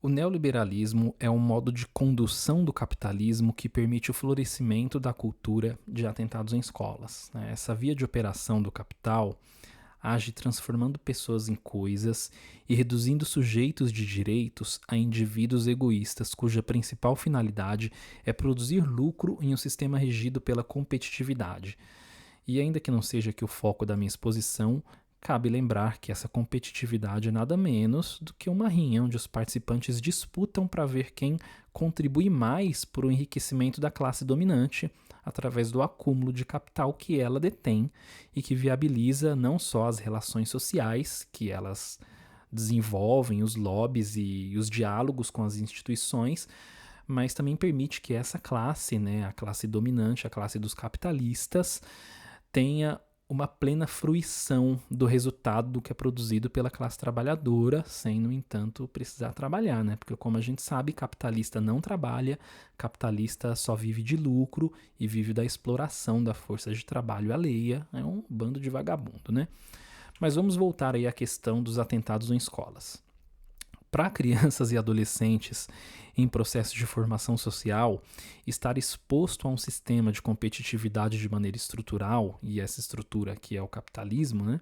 O neoliberalismo é um modo de condução do capitalismo que permite o florescimento da cultura de atentados em escolas, né? Essa via de operação do capital age transformando pessoas em coisas e reduzindo sujeitos de direitos a indivíduos egoístas cuja principal finalidade é produzir lucro em um sistema regido pela competitividade. E ainda que não seja aqui o foco da minha exposição, cabe lembrar que essa competitividade é nada menos do que uma rinha onde os participantes disputam para ver quem contribui mais para o enriquecimento da classe dominante através do acúmulo de capital que ela detém e que viabiliza não só as relações sociais que elas desenvolvem, os lobbies e os diálogos com as instituições, mas também permite que essa classe, né, a classe dominante, a classe dos capitalistas, tenha uma plena fruição do resultado do que é produzido pela classe trabalhadora, sem, no entanto, precisar trabalhar, né? Porque, como a gente sabe, capitalista não trabalha, capitalista só vive de lucro e vive da exploração da força de trabalho alheia. É um bando de vagabundo, né? Mas vamos voltar aí à questão dos atentados em escolas. Para crianças e adolescentes em processo de formação social, estar exposto a um sistema de competitividade de maneira estrutural, e essa estrutura aqui é o capitalismo, né,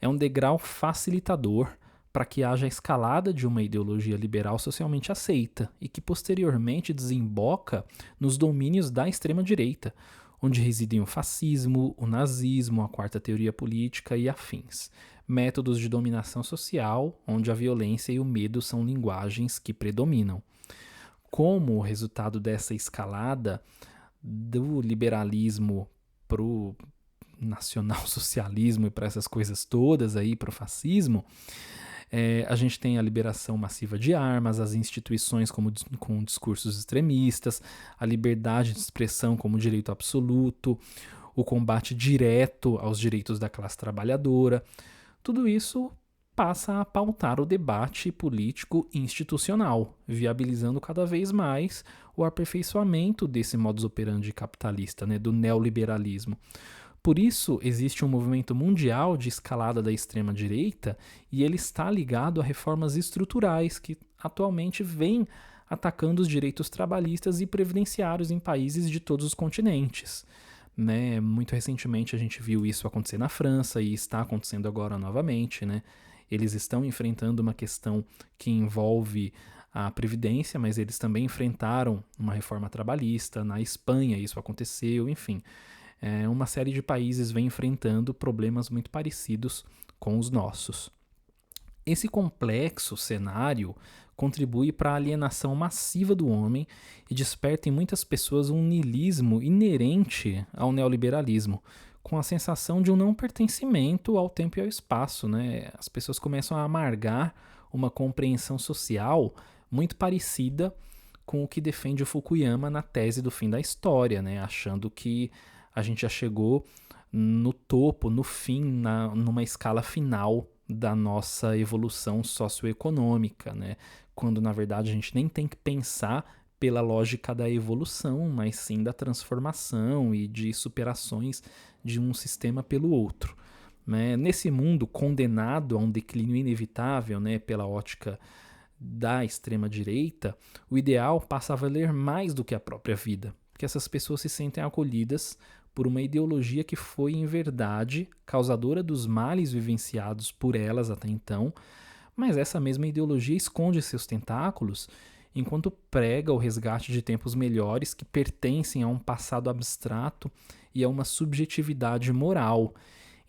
é um degrau facilitador para que haja a escalada de uma ideologia liberal socialmente aceita e que posteriormente desemboca nos domínios da extrema-direita, onde residem o fascismo, o nazismo, a quarta teoria política e afins. Métodos de dominação social, onde a violência e o medo são linguagens que predominam. Como resultado dessa escalada do liberalismo pro nacional-socialismo e para essas coisas todas aí, pro fascismo, a gente tem a liberação massiva de armas, as instituições com discursos extremistas, a liberdade de expressão como direito absoluto, o combate direto aos direitos da classe trabalhadora. Tudo isso passa a pautar o debate político institucional, viabilizando cada vez mais o aperfeiçoamento desse modus operandi capitalista, né, do neoliberalismo. Por isso, existe um movimento mundial de escalada da extrema-direita e ele está ligado a reformas estruturais que atualmente vêm atacando os direitos trabalhistas e previdenciários em países de todos os continentes. Né? Muito recentemente a gente viu isso acontecer na França e está acontecendo agora novamente. Né? Eles estão enfrentando uma questão que envolve a Previdência, mas eles também enfrentaram uma reforma trabalhista. Na Espanha isso aconteceu, enfim. Uma série de países vem enfrentando problemas muito parecidos com os nossos. Esse complexo cenário contribui para a alienação massiva do homem e desperta em muitas pessoas um niilismo inerente ao neoliberalismo, com a sensação de um não pertencimento ao tempo e ao espaço. Né? As pessoas começam a amargar uma compreensão social muito parecida com o que defende o Fukuyama na tese do fim da história, né? Achando que a gente já chegou no topo, no fim, numa escala final da nossa evolução socioeconômica, né? Quando na verdade a gente nem tem que pensar pela lógica da evolução, mas sim da transformação e de superações de um sistema pelo outro. Né? Nesse mundo condenado a um declínio inevitável, né, pela ótica da extrema-direita, o ideal passa a valer mais do que a própria vida, porque essas pessoas se sentem acolhidas por uma ideologia que foi, em verdade, causadora dos males vivenciados por elas até então, mas essa mesma ideologia esconde seus tentáculos enquanto prega o resgate de tempos melhores que pertencem a um passado abstrato e a uma subjetividade moral.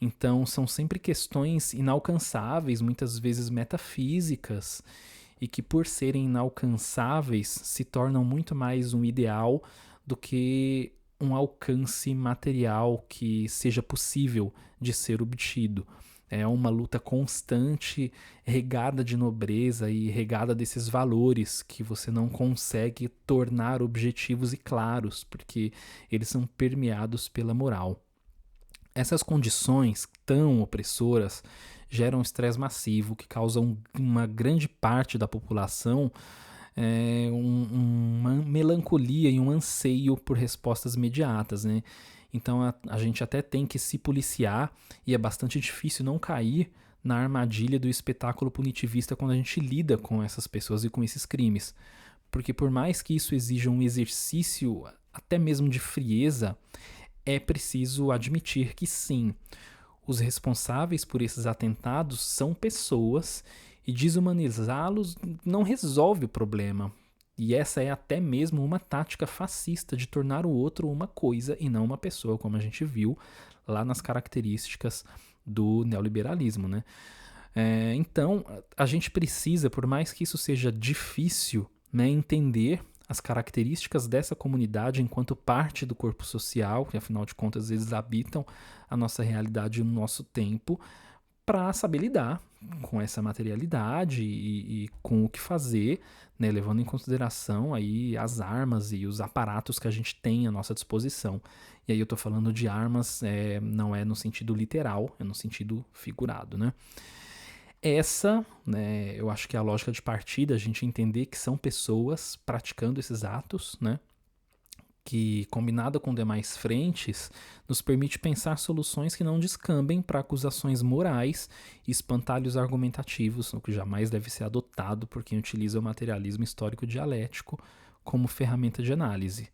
Então, são sempre questões inalcançáveis, muitas vezes metafísicas, e que, por serem inalcançáveis, se tornam muito mais um ideal do que um alcance material que seja possível de ser obtido. É uma luta constante, regada de nobreza e regada desses valores que você não consegue tornar objetivos e claros, porque eles são permeados pela moral. Essas condições tão opressoras geram estresse massivo que causam uma grande parte da população uma melancolia e um anseio por respostas imediatas, né? Então a gente até tem que se policiar e é bastante difícil não cair na armadilha do espetáculo punitivista quando a gente lida com essas pessoas e com esses crimes. Porque por mais que isso exija um exercício até mesmo de frieza, é preciso admitir que sim, os responsáveis por esses atentados são pessoas e desumanizá-los não resolve o problema. E essa é até mesmo uma tática fascista de tornar o outro uma coisa e não uma pessoa, como a gente viu lá nas características do neoliberalismo, né? Então, a gente precisa, por mais que isso seja difícil, né, entender as características dessa comunidade enquanto parte do corpo social, que afinal de contas eles habitam a nossa realidade e o nosso tempo, para saber lidar com essa materialidade e com o que fazer, né, levando em consideração aí as armas e os aparatos que a gente tem à nossa disposição. E aí eu estou falando de armas, não é no sentido literal, é no sentido figurado, né? Essa, né, eu acho que é a lógica de partida, a gente entender que são pessoas praticando esses atos, né, que, combinada com demais frentes, nos permite pensar soluções que não descambem para acusações morais e espantalhos argumentativos, o que jamais deve ser adotado por quem utiliza o materialismo histórico dialético como ferramenta de análise.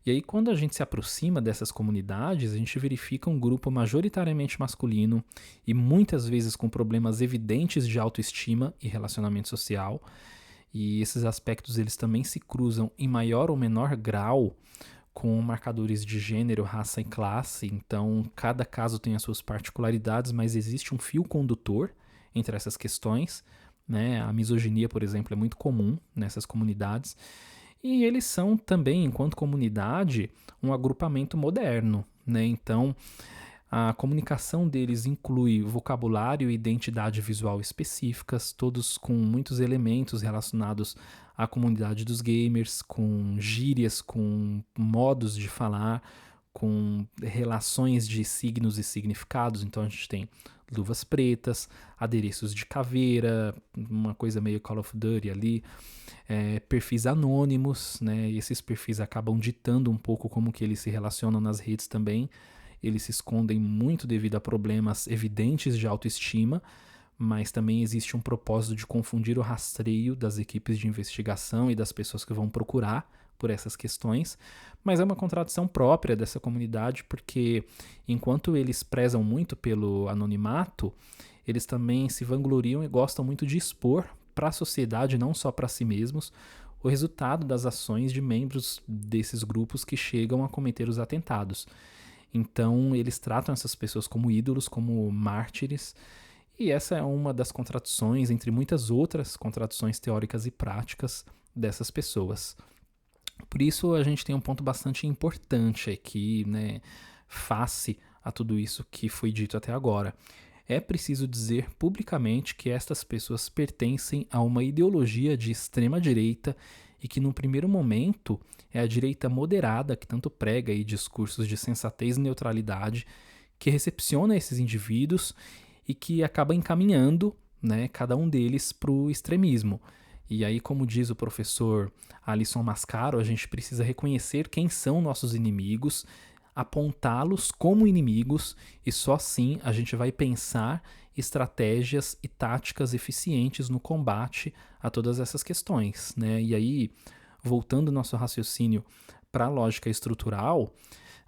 E aí, quando a gente se aproxima dessas comunidades, a gente verifica um grupo majoritariamente masculino e muitas vezes com problemas evidentes de autoestima e relacionamento social. E esses aspectos eles também se cruzam em maior ou menor grau com marcadores de gênero, raça e classe. Então, cada caso tem as suas particularidades, mas existe um fio condutor entre essas questões, né? A misoginia, por exemplo, é muito comum nessas comunidades. E eles são também, enquanto comunidade, um agrupamento moderno, né? Então, a comunicação deles inclui vocabulário e identidade visual específicas, todos com muitos elementos relacionados à comunidade dos gamers, com gírias, com modos de falar, com relações de signos e significados. Então, a gente tem luvas pretas, adereços de caveira, uma coisa meio Call of Duty ali, perfis anônimos, né? E esses perfis acabam ditando um pouco como que eles se relacionam nas redes também. Eles se escondem muito devido a problemas evidentes de autoestima, mas também existe um propósito de confundir o rastreio das equipes de investigação e das pessoas que vão procurar por essas questões, mas é uma contradição própria dessa comunidade, porque enquanto eles prezam muito pelo anonimato, eles também se vangloriam e gostam muito de expor para a sociedade, não só para si mesmos, o resultado das ações de membros desses grupos que chegam a cometer os atentados. Então, eles tratam essas pessoas como ídolos, como mártires, e essa é uma das contradições, entre muitas outras contradições teóricas e práticas dessas pessoas. Por isso, a gente tem um ponto bastante importante aqui, né, face a tudo isso que foi dito até agora. É preciso dizer publicamente que estas pessoas pertencem a uma ideologia de extrema-direita e que, num primeiro momento, é a direita moderada que tanto prega aí discursos de sensatez e neutralidade, que recepciona esses indivíduos e que acaba encaminhando, né, cada um deles para o extremismo. E aí, como diz o professor Alisson Mascaro, a gente precisa reconhecer quem são nossos inimigos, apontá-los como inimigos e só assim a gente vai pensar estratégias e táticas eficientes no combate a todas essas questões, né? E aí, voltando nosso raciocínio para a lógica estrutural,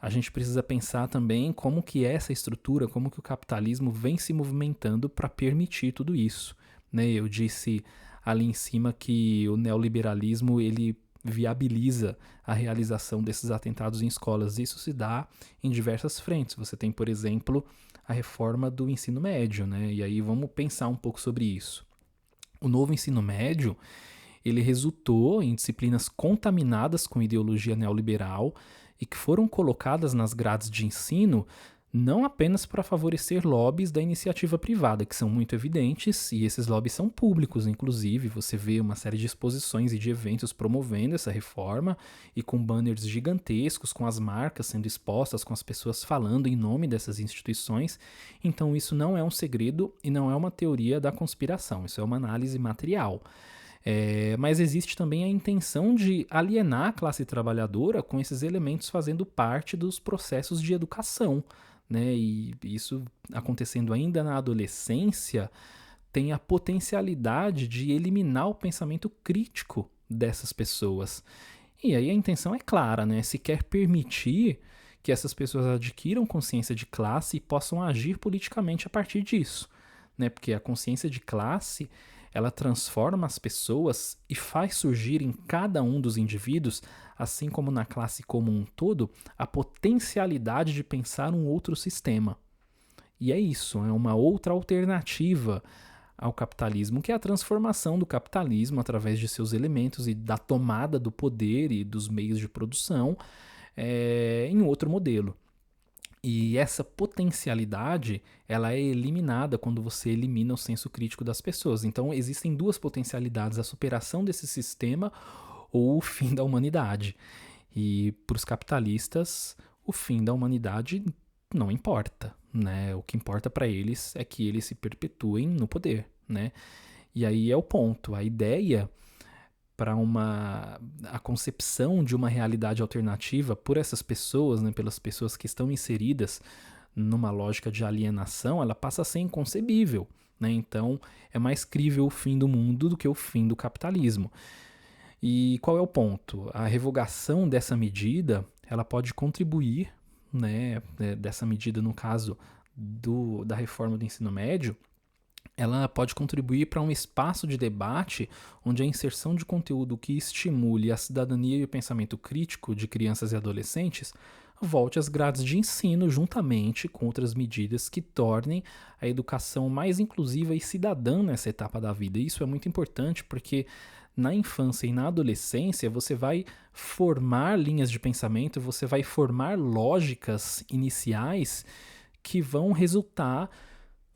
a gente precisa pensar também como que essa estrutura, como que o capitalismo vem se movimentando para permitir tudo isso, né? Eu disse ali em cima que o neoliberalismo ele viabiliza a realização desses atentados em escolas. Isso se dá em diversas frentes. Você tem, por exemplo, a reforma do ensino médio, né? E aí vamos pensar um pouco sobre isso. O novo ensino médio, ele resultou em disciplinas contaminadas com ideologia neoliberal e que foram colocadas nas grades de ensino não apenas para favorecer lobbies da iniciativa privada, que são muito evidentes, e esses lobbies são públicos, inclusive, você vê uma série de exposições e de eventos promovendo essa reforma, e com banners gigantescos, com as marcas sendo expostas, com as pessoas falando em nome dessas instituições. Então isso não é um segredo e não é uma teoria da conspiração, isso é uma análise material. Mas existe também a intenção de alienar a classe trabalhadora com esses elementos fazendo parte dos processos de educação, né? E isso acontecendo ainda na adolescência tem a potencialidade de eliminar o pensamento crítico dessas pessoas. E aí a intenção é clara, né? Se quer permitir que essas pessoas adquiram consciência de classe e possam agir politicamente a partir disso, né? Porque a consciência de classe, ela transforma as pessoas e faz surgir em cada um dos indivíduos, assim como na classe como um todo, a potencialidade de pensar um outro sistema. E é isso, é uma outra alternativa ao capitalismo, que é a transformação do capitalismo através de seus elementos e da tomada do poder e dos meios de produção em outro modelo. E essa potencialidade, ela é eliminada quando você elimina o senso crítico das pessoas. Então existem duas potencialidades, a superação desse sistema ou o fim da humanidade. E para os capitalistas, o fim da humanidade não importa, né? O que importa para eles é que eles se perpetuem no poder, né? E aí é o ponto. A ideia para a concepção de uma realidade alternativa por essas pessoas, né, pelas pessoas que estão inseridas numa lógica de alienação, ela passa a ser inconcebível, né? Então é mais crível o fim do mundo do que o fim do capitalismo. E qual é o ponto? A revogação dessa medida, ela pode contribuir, né, dessa medida no caso da reforma do ensino médio, ela pode contribuir para um espaço de debate onde a inserção de conteúdo que estimule a cidadania e o pensamento crítico de crianças e adolescentes volte às grades de ensino juntamente com outras medidas que tornem a educação mais inclusiva e cidadã nessa etapa da vida. E isso é muito importante porque na infância e na adolescência você vai formar linhas de pensamento, você vai formar lógicas iniciais que vão resultar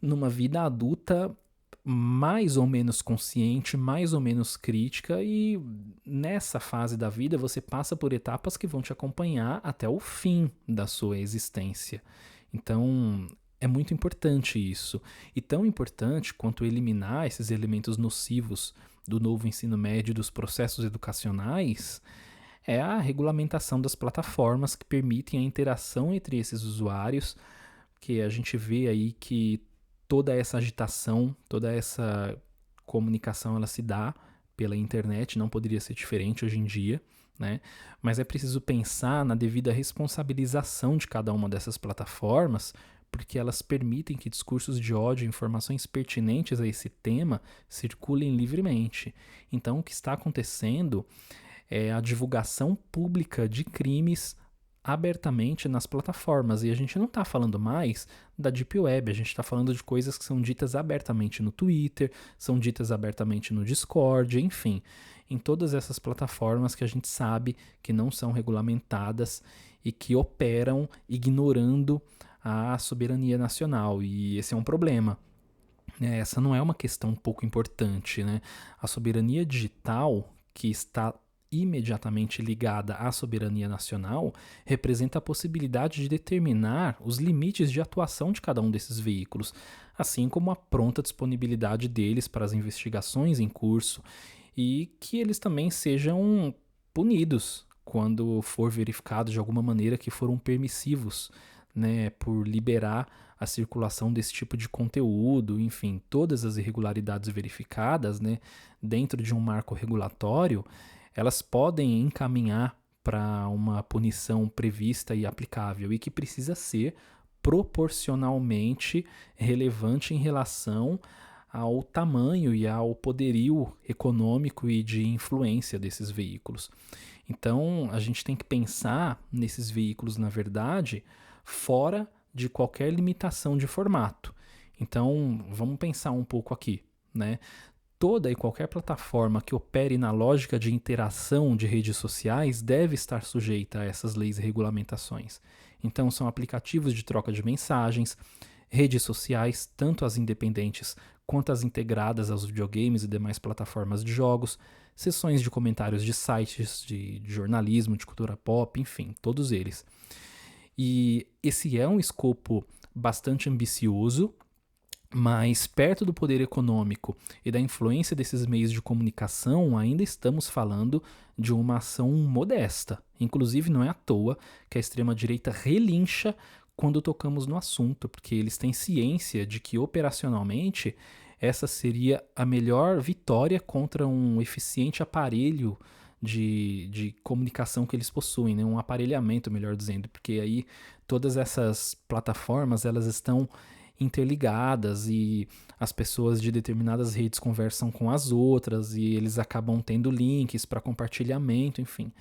numa vida adulta mais ou menos consciente, mais ou menos crítica, e nessa fase da vida você passa por etapas que vão te acompanhar até o fim da sua existência. Então é muito importante isso. E tão importante quanto eliminar esses elementos nocivos do novo ensino médio, dos processos educacionais, é a regulamentação das plataformas que permitem a interação entre esses usuários, que a gente vê aí que toda essa agitação, toda essa comunicação, ela se dá pela internet, não poderia ser diferente hoje em dia, né? Mas é preciso pensar na devida responsabilização de cada uma dessas plataformas, porque elas permitem que discursos de ódio e informações pertinentes a esse tema circulem livremente. Então, o que está acontecendo é a divulgação pública de crimes abertamente nas plataformas, e a gente não está falando mais da Deep Web, a gente está falando de coisas que são ditas abertamente no Twitter, são ditas abertamente no Discord, enfim, em todas essas plataformas que a gente sabe que não são regulamentadas e que operam ignorando a soberania nacional, e esse é um problema. Essa não é uma questão pouco importante, né? A soberania digital, que está imediatamente ligada à soberania nacional, representa a possibilidade de determinar os limites de atuação de cada um desses veículos, assim como a pronta disponibilidade deles para as investigações em curso e que eles também sejam punidos quando for verificado de alguma maneira que foram permissivos, né, por liberar a circulação desse tipo de conteúdo, enfim, todas as irregularidades verificadas, né, dentro de um marco regulatório, elas podem encaminhar para uma punição prevista e aplicável e que precisa ser proporcionalmente relevante em relação ao tamanho e ao poderio econômico e de influência desses veículos. Então, a gente tem que pensar nesses veículos, na verdade, fora de qualquer limitação de formato. Então, vamos pensar um pouco aqui, né? Toda e qualquer plataforma que opere na lógica de interação de redes sociais deve estar sujeita a essas leis e regulamentações. Então, são aplicativos de troca de mensagens, redes sociais, tanto as independentes quanto as integradas aos videogames e demais plataformas de jogos, seções de comentários de sites, de jornalismo, de cultura pop, enfim, todos eles. E esse é um escopo bastante ambicioso, mas perto do poder econômico e da influência desses meios de comunicação, ainda estamos falando de uma ação modesta. Inclusive, não é à toa que a extrema-direita relincha quando tocamos no assunto, porque eles têm ciência de que operacionalmente essa seria a melhor vitória contra um eficiente aparelho de comunicação que eles possuem, né? Um aparelhamento, melhor dizendo, porque aí todas essas plataformas elas estão interligadas e as pessoas de determinadas redes conversam com as outras e eles acabam tendo links para compartilhamento, enfim.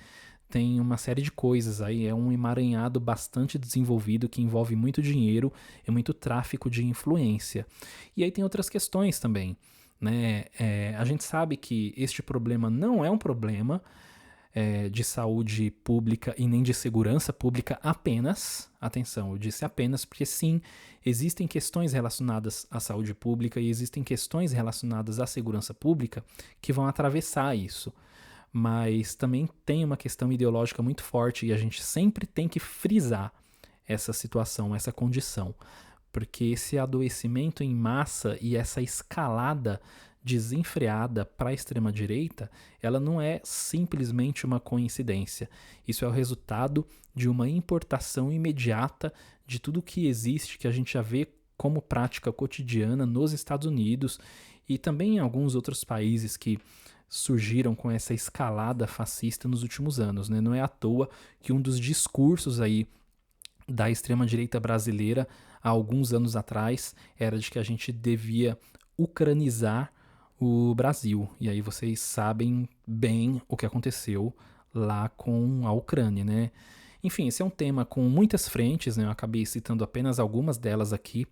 Tem uma série de coisas aí, é um emaranhado bastante desenvolvido que envolve muito dinheiro e muito tráfico de influência. E aí tem outras questões também, né? A gente sabe que este problema não é um problema de saúde pública e nem de segurança pública apenas. Atenção, eu disse apenas porque sim, existem questões relacionadas à saúde pública e existem questões relacionadas à segurança pública que vão atravessar isso. Mas também tem uma questão ideológica muito forte e a gente sempre tem que frisar essa situação, essa condição, porque esse adoecimento em massa e essa escalada desenfreada para a extrema-direita, ela não é simplesmente uma coincidência. Isso é o resultado de uma importação imediata de tudo que existe, que a gente já vê como prática cotidiana nos Estados Unidos e também em alguns outros países que surgiram com essa escalada fascista nos últimos anos, né? Não é à toa que um dos discursos aí da extrema-direita brasileira há alguns anos atrás era de que a gente devia ucranizar o Brasil. E aí vocês sabem bem o que aconteceu lá com a Ucrânia, né? Enfim, esse é um tema com muitas frentes, né? Eu acabei citando apenas algumas delas aqui,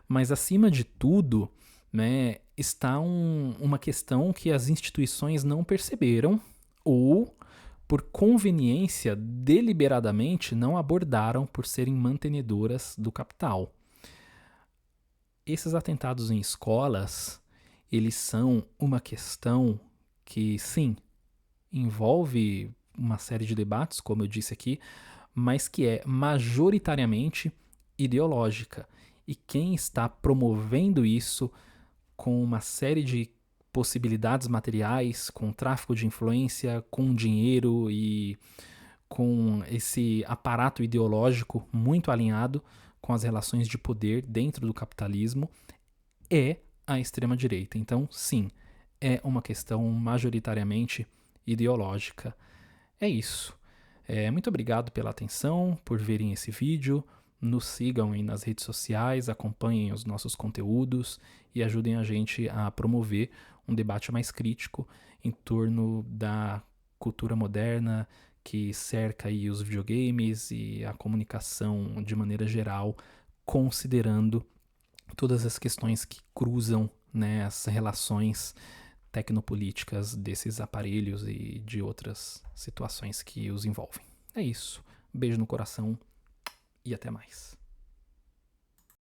mas acima de tudo, né, está uma questão que as instituições não perceberam ou, por conveniência, deliberadamente não abordaram por serem mantenedoras do capital. Esses atentados em escolas, eles são uma questão que, sim, envolve uma série de debates, como eu disse aqui, mas que é majoritariamente ideológica. E quem está promovendo isso com uma série de possibilidades materiais, com tráfico de influência, com dinheiro e com esse aparato ideológico muito alinhado com as relações de poder dentro do capitalismo, é a extrema-direita. Então, sim, é uma questão majoritariamente ideológica. É isso. Muito obrigado pela atenção, por verem esse vídeo. Nos sigam aí nas redes sociais, acompanhem os nossos conteúdos e ajudem a gente a promover um debate mais crítico em torno da cultura moderna que cerca aí os videogames e a comunicação de maneira geral, considerando todas as questões que cruzam, né, as relações tecnopolíticas desses aparelhos e de outras situações que os envolvem. É isso. Beijo no coração e até mais.